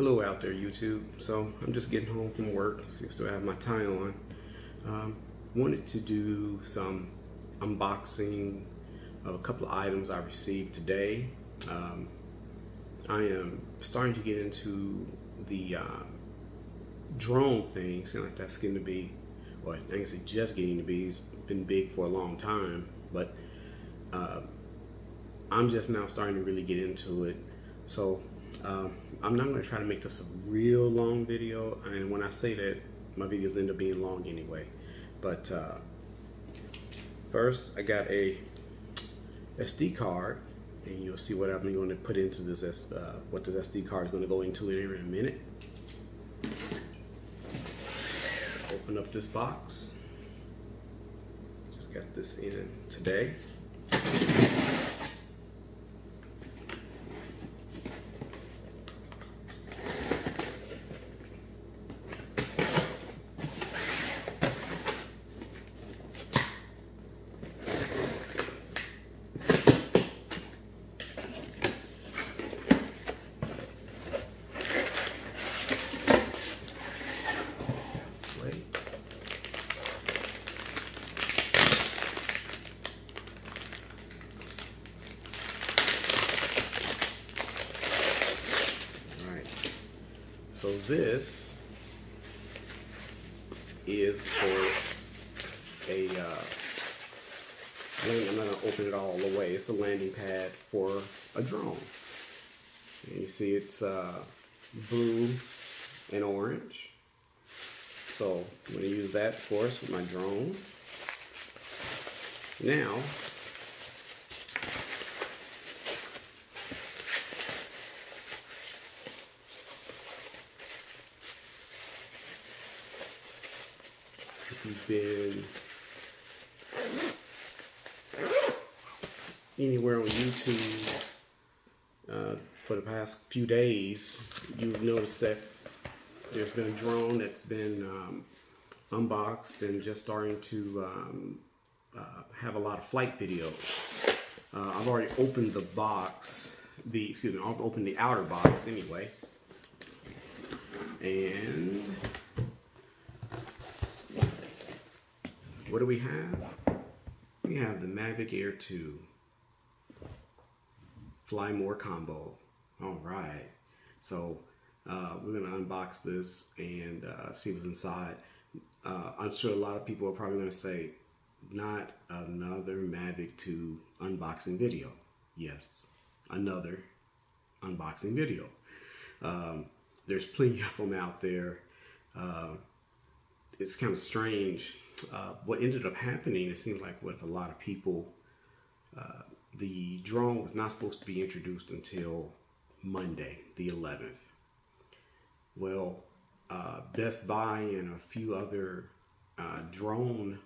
Hello out there, YouTube. So I'm just getting home from work. See, I still have my tie on. Wanted to do some unboxing of a couple of items I received today. I am starting to get into the drone thing. Seems like that's getting to be, well, I can say just getting to be. It's been big for a long time, but I'm just now starting to really get into it. So I'm not going to try to make this a real long video, and when I say that, my videos end up being long anyway. But first, I got a SD card, and you'll see what I'm going to put into this, what this SD card is going to go into here in a minute. So, open up this box. Just got this in today. So this is, of course, a, I'm not going to open it all the way. It's a landing pad for a drone. And you see it's blue and orange. So I'm going to use that, of course, with my drone. Now, if you've been anywhere on YouTube for the past few days, you've noticed that there's been a drone that's been unboxed and just starting to have a lot of flight videos. I've already opened the box, I've opened the outer box anyway, and what do we have? We have the Mavic Air 2 Fly More combo. All right, so we're gonna unbox this and see what's inside. I'm sure a lot of people are probably gonna say, not another Mavic 2 unboxing video. Yes, another unboxing video. There's plenty of them out there. It's kind of strange. What ended up happening, it seems like with a lot of people, the drone was not supposed to be introduced until Monday, the 11th. Well, Best Buy and a few other drone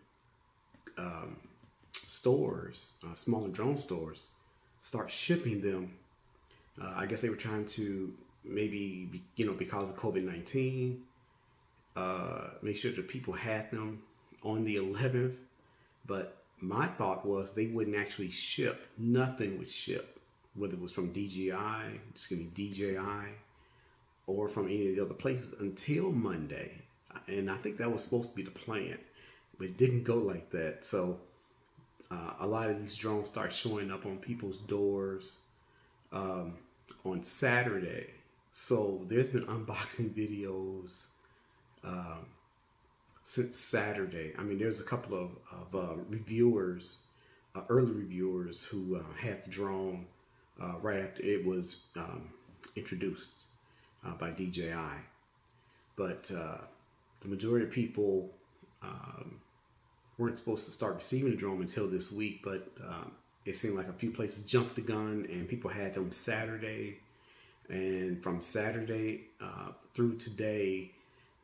stores, smaller drone stores, start shipping them. I guess they were trying to maybe, because of COVID-19, make sure that people had them on the 11th, but my thought was they wouldn't actually ship. Nothing would ship, whether it was from DJI, DJI, or from any of the other places until Monday. And I think that was supposed to be the plan, but it didn't go like that. So a lot of these drones start showing up on people's doors on Saturday. So there's been unboxing videos since Saturday. I mean, there's a couple of reviewers, early reviewers, who had the drone right after it was introduced by DJI. But the majority of people weren't supposed to start receiving the drone until this week, but it seemed like a few places jumped the gun and people had them Saturday. And from Saturday through today,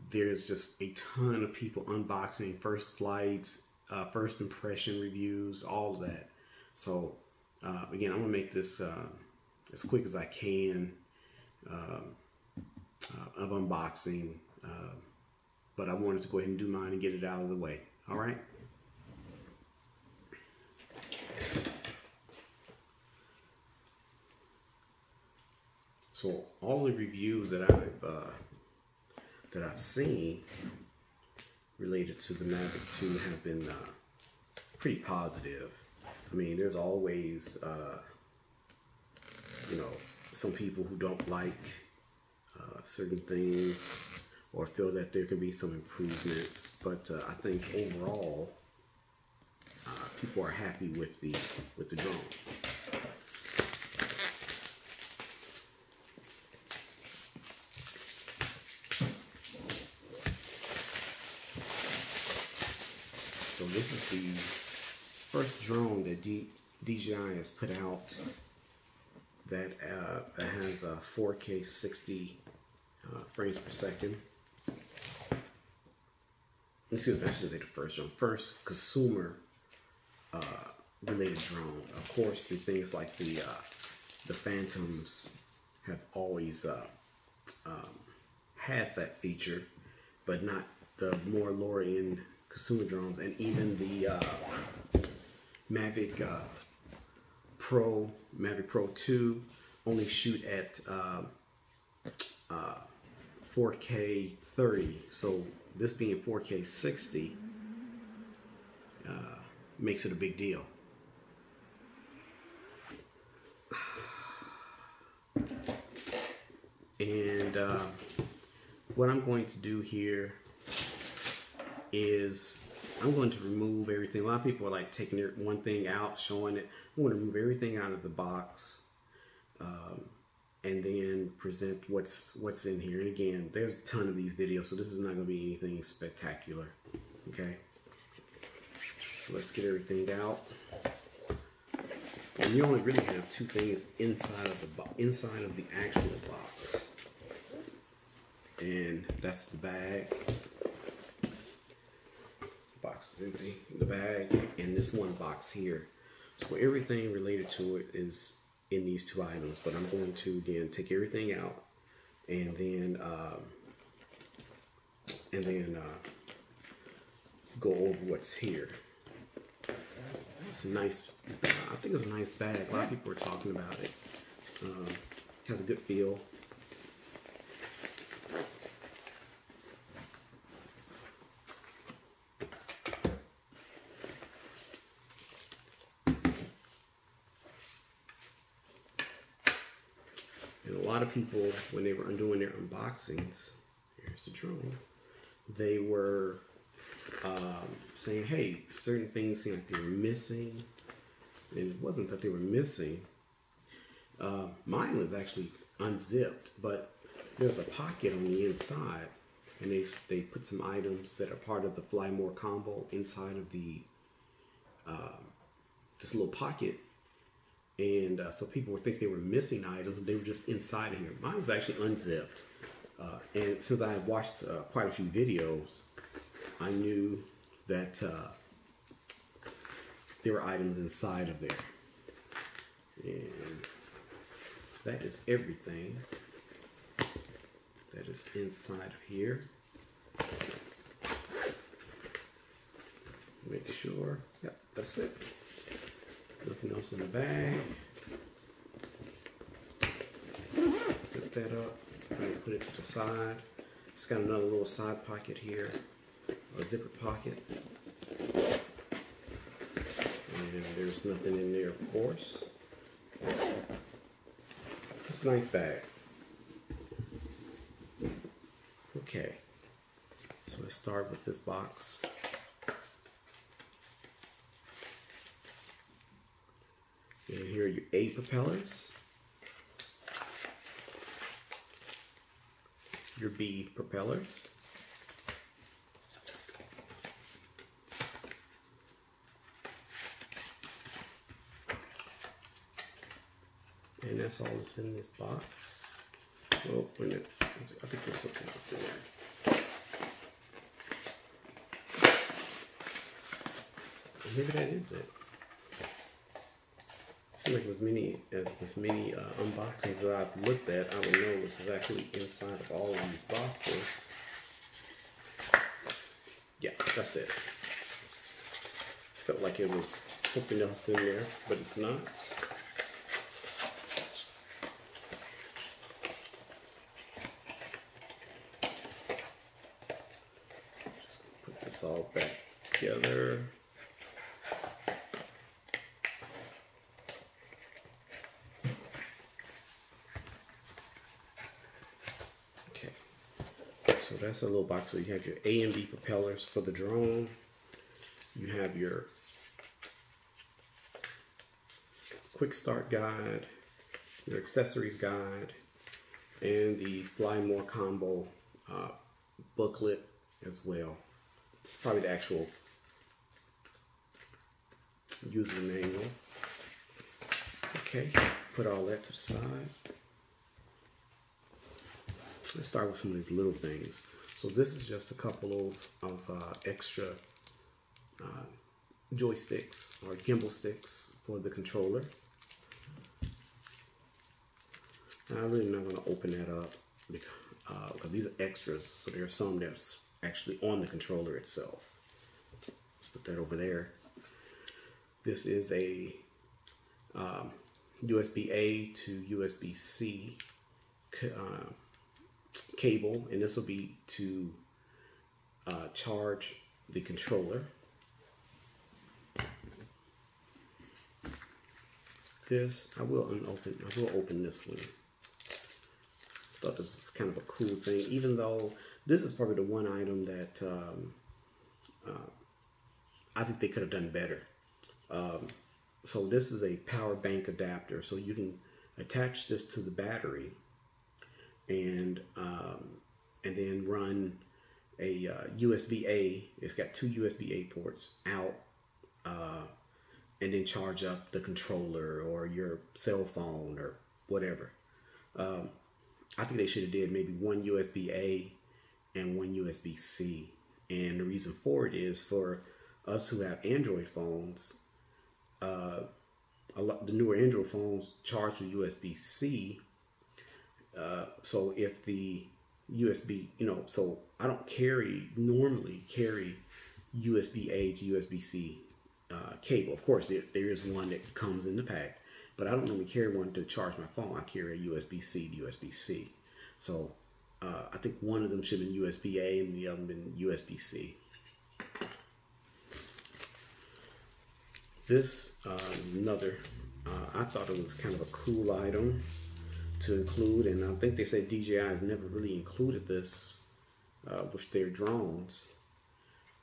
there's just a ton of people unboxing first flights, first impression reviews, all of that. So again, I'm gonna make this as quick as I can of unboxing, but I wanted to go ahead and do mine and get it out of the way. All right. So all the reviews that I've seen related to the Mavic 2 have been pretty positive. I mean, there's always you know, some people who don't like certain things or feel that there can be some improvements, but I think overall people are happy with the drone. So this is the first drone that DJI has put out that has a 4K 60 frames per second. Excuse me, I should say the first drone. First consumer related drone. Of course, the things like the Phantoms have always had that feature, but not the more lower end consumer drones, and even the Mavic Pro 2 only shoot at 4K 30. So this being 4K 60 makes it a big deal. And what I'm going to do here is I'm going to remove everything. A lot of people are like taking one thing out, showing it. I'm going to remove everything out of the box and then present what's in here. And again, there's a ton of these videos, so this is not going to be anything spectacular. Okay, so let's get everything out. And you only really have two things inside of the actual box, and that's the bag. Box is empty. The bag and this one box here. So everything related to it is in these two items. But I'm going to again take everything out and then go over what's here. It's a nice. I think it's a nice bag. A lot of people are talking about it. Has a good feel. And a lot of people, when they were doing their unboxings, here's the drone, they were saying, hey, certain things seem like they were missing. And it wasn't that they were missing. Mine was actually unzipped, but there's a pocket on the inside, and they put some items that are part of the Fly More combo inside of the this little pocket. And so people would think they were missing items, and they were just inside of here. Mine was actually unzipped. And since I had watched quite a few videos, I knew that there were items inside of there. And that is everything that is inside of here. Make sure, yep, that's it. Nothing else in the bag. Zip that up, put it to the side. It's got another little side pocket here, a zipper pocket. And there's nothing in there, of course. It's a nice bag. Okay, so let's start with this box. And here are your A propellers, your B propellers, and that's all that's in this box. Oh, wait a minute. I think there's something else in there. Maybe that is it. Seems like with many unboxings that I've looked at, I will know what's actually inside of all of these boxes. Yeah, that's it. Felt like it was something else in there, but it's not. this all back together. Okay, so that's a little box. So you have your A and B propellers for the drone. You have your quick start guide, your accessories guide, and the Fly More combo booklet as well. It's probably the actual user manual. Okay, put all that to the side. Let's start with some of these little things. So this is just a couple of extra joysticks or gimbal sticks for the controller. And I'm really not going to open that up because these are extras. So there are some that's actually on the controller itself. Let's put that over there. This is a USB-A to USB-C cable, and this will be to charge the controller. This I will open this one. Thought this was kind of a cool thing, even though this is probably the one item that I think they could have done better. So this is a power bank adapter, so you can attach this to the battery and then run a USB-A. It's got two USB-A ports out, and then charge up the controller or your cell phone or whatever. I think they should have did maybe one USB-A and one USB-C. And the reason for it is for us who have Android phones, the newer Android phones charge with USB-C. So if the USB, so I don't normally carry USB-A to USB-C cable. Of course, there is one that comes in the pack, but I don't normally carry one to charge my phone. I carry a USB-C to USB-C. So I think one of them should have been USB-A and the other been USB-C. This, I thought it was kind of a cool item to include, and I think they said DJI has never really included this with their drones,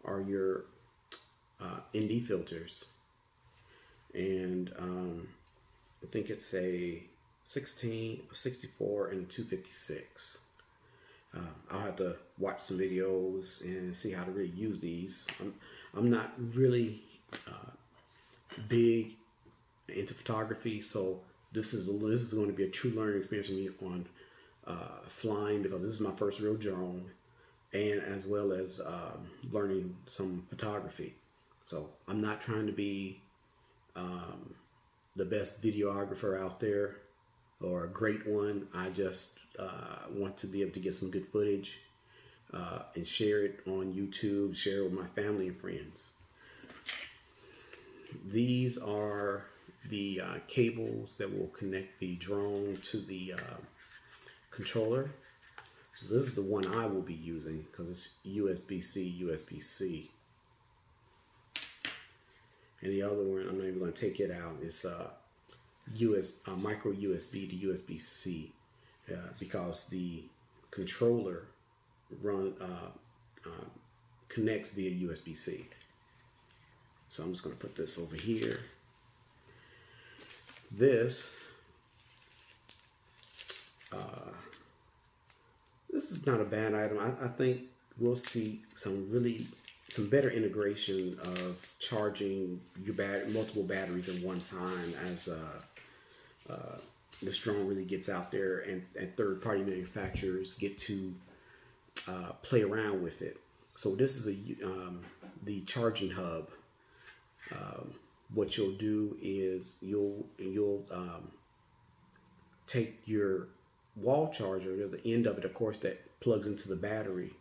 are your ND filters. And I think it's a 16, 64, and 256. I'll have to watch some videos and see how to really use these. I'm not really big into photography, so this is going to be a true learning experience for me on flying, because this is my first real drone, and as well as learning some photography. So I'm not trying to be the best videographer out there or a great one. I just want to be able to get some good footage and share it on YouTube, share it with my family and friends. These are the cables that will connect the drone to the controller. So this is the one I will be using because it's USB-C, USB-C. And the other one, I'm not even going to take it out, it's micro USB to USB-C because the controller connects via USB-C. So I'm just going to put this over here. This is not a bad item. I think we'll see some better integration of charging your multiple batteries at one time as this drone really gets out there and third-party manufacturers get to play around with it. So this is the charging hub. What you'll do is you'll take your wall charger. There's an end of it, of course, that plugs into the battery.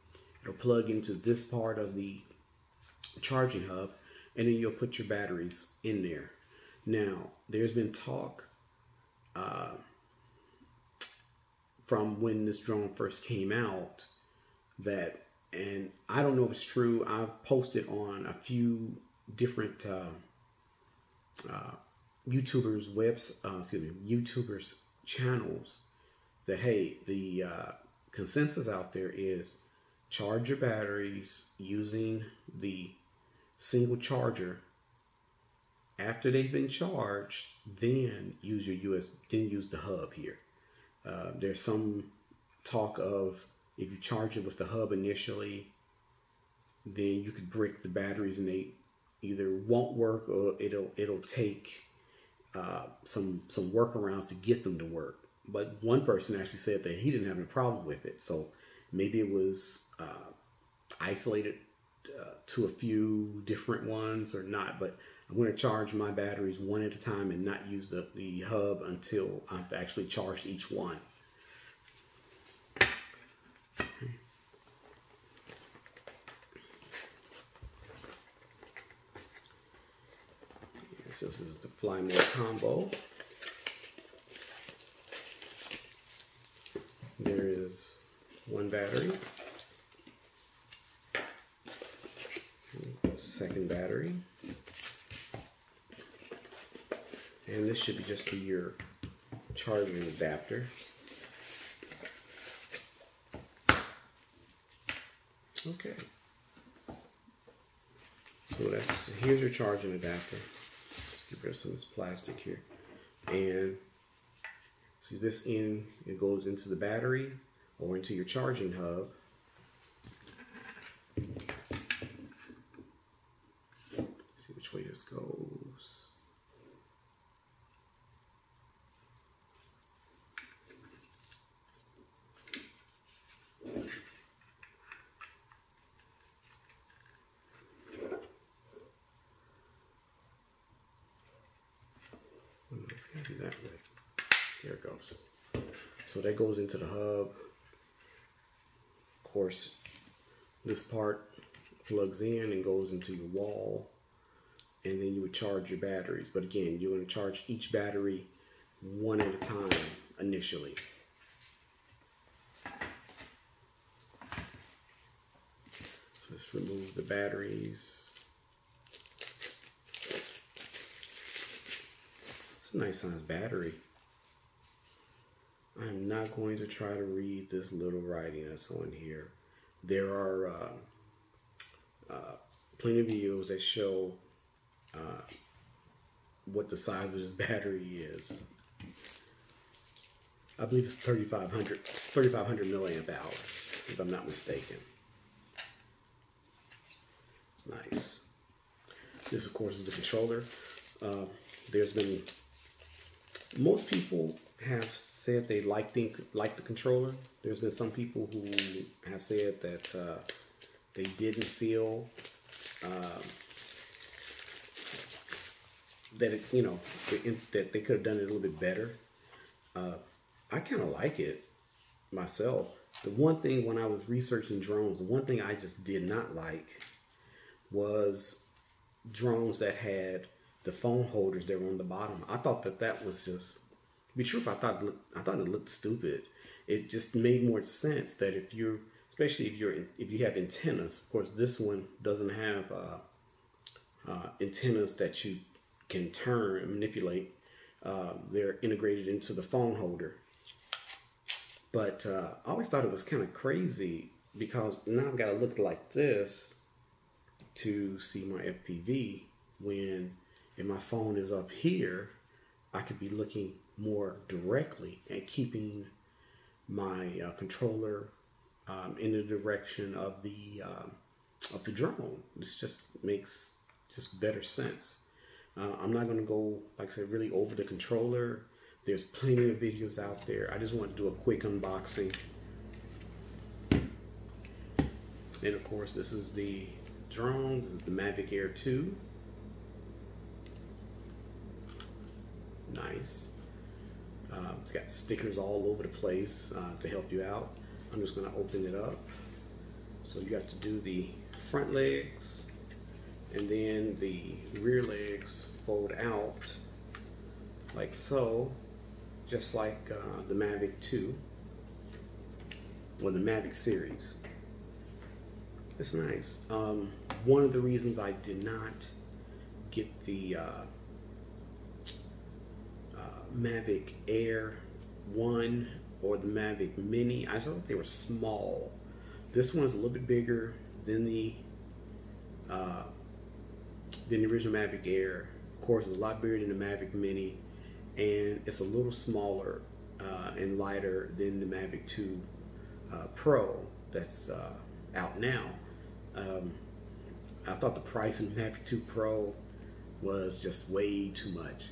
It'll plug into this part of the charging hub, and then you'll put your batteries in there. Now, there's been talk from when this drone first came out that and I don't know if it's true. I've posted on a few different YouTubers channels that, hey, the consensus out there is charge your batteries using the single charger. After they've been charged, then use the hub here. There's some talk of, if you charge it with the hub initially, then you could brick the batteries and they either won't work or it'll take some workarounds to get them to work. But one person actually said that he didn't have any problem with it, so maybe it was isolated to a few different ones or not. But I'm going to charge my batteries one at a time and not use the hub until I've actually charged each one. So this is the Fly Mode combo. There is one battery, second battery, and this should just be your charging adapter. Okay, so here's your charging adapter. Get rid of some of this plastic here, and see this end, it goes into the battery or into your charging hub. See which way this goes. It's gotta be that way. There it goes. So that goes into the hub. Of course, this part plugs in and goes into your wall, and then you would charge your batteries. But again, you're going to charge each battery one at a time initially. So let's remove the batteries. It's a nice size battery. I'm not going to try to read this little writing that's on here. There are plenty of videos that show what the size of this battery is. I believe it's 3,500 milliamp hours, if I'm not mistaken. Nice. This, of course, is the controller. There's been, most people have said they like the controller. There's been some people who have said that they didn't feel that it, that they could have done it a little bit better. I kind of like it myself. The one thing when I was researching drones, the one thing I just did not like was drones that had the phone holders that were on the bottom. I thought that was just, to be truthful, I thought it looked stupid. It just made more sense that if you're, especially if you have antennas. Of course, this one doesn't have antennas that you can turn and manipulate. They're integrated into the phone holder. But I always thought it was kind of crazy because now I've got to look like this to see my FPV, when if my phone is up here, I could be looking more directly and keeping my controller in the direction of the drone. This just makes better sense. I'm not going to go, like I said, really over the controller. There's plenty of videos out there. I just want to do a quick unboxing. And of course, this is the drone. This is the Mavic Air 2. Nice. It's got stickers all over the place to help you out. I'm just going to open it up. So you got to do the front legs, and then the rear legs fold out like so, just like the Mavic 2 or the Mavic series. It's nice. One of the reasons I did not get the Mavic Air 1 or the Mavic Mini, I thought they were small. This one is a little bit bigger than the original Mavic Air. Of course, it's a lot bigger than the Mavic Mini, and it's a little smaller and lighter than the Mavic 2 Pro that's out now. I thought the price of the Mavic 2 Pro was just way too much.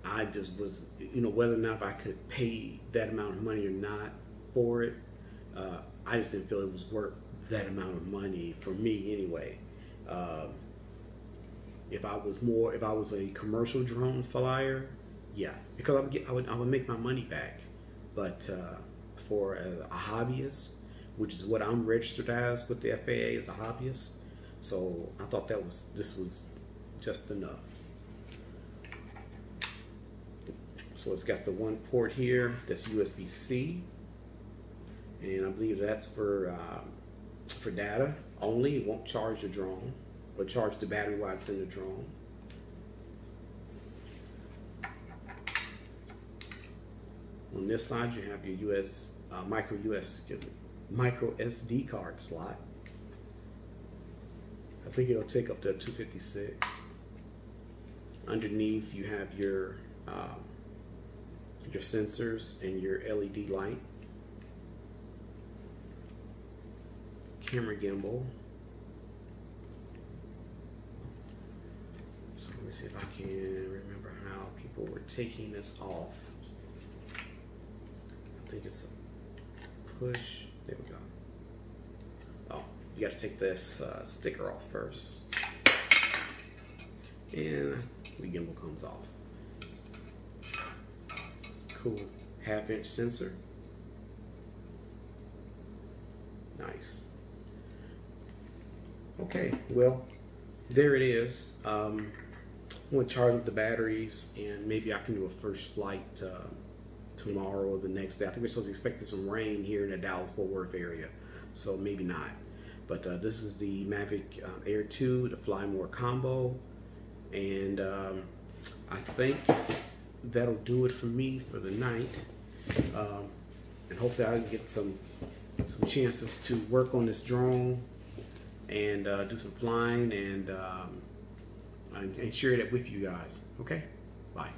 I just was, you know, whether or not I could pay that amount of money or not for it, I just didn't feel it was worth that amount of money for me anyway. If I was a commercial drone flyer, yeah, because I would make my money back. But for a hobbyist, which is what I'm registered as with the FAA, as a hobbyist, so I thought this was just enough. So it's got the one port here that's USB-C, and I believe that's for data only. It won't charge the drone, or charge the battery while it's in the drone. On this side, you have your micro SD card slot. I think it'll take up to 256. Underneath, you have your sensors and your LED light. Camera gimbal. So let me see if I can remember how people were taking this off. I think it's a push. There we go. Oh, you got to take this sticker off first, and the gimbal comes off. Cool 1/2-inch sensor. Nice. Okay, well, there it is. I'm going to charge up the batteries, and maybe I can do a first flight tomorrow or the next day. I think we're supposed to be expecting some rain here in the Dallas-Fort Worth area, so maybe not. But this is the Mavic Air 2, the Fly More combo, and I think that'll do it for me for the night. And hopefully I can get some chances to work on this drone and do some flying and share that with you guys. Okay, bye.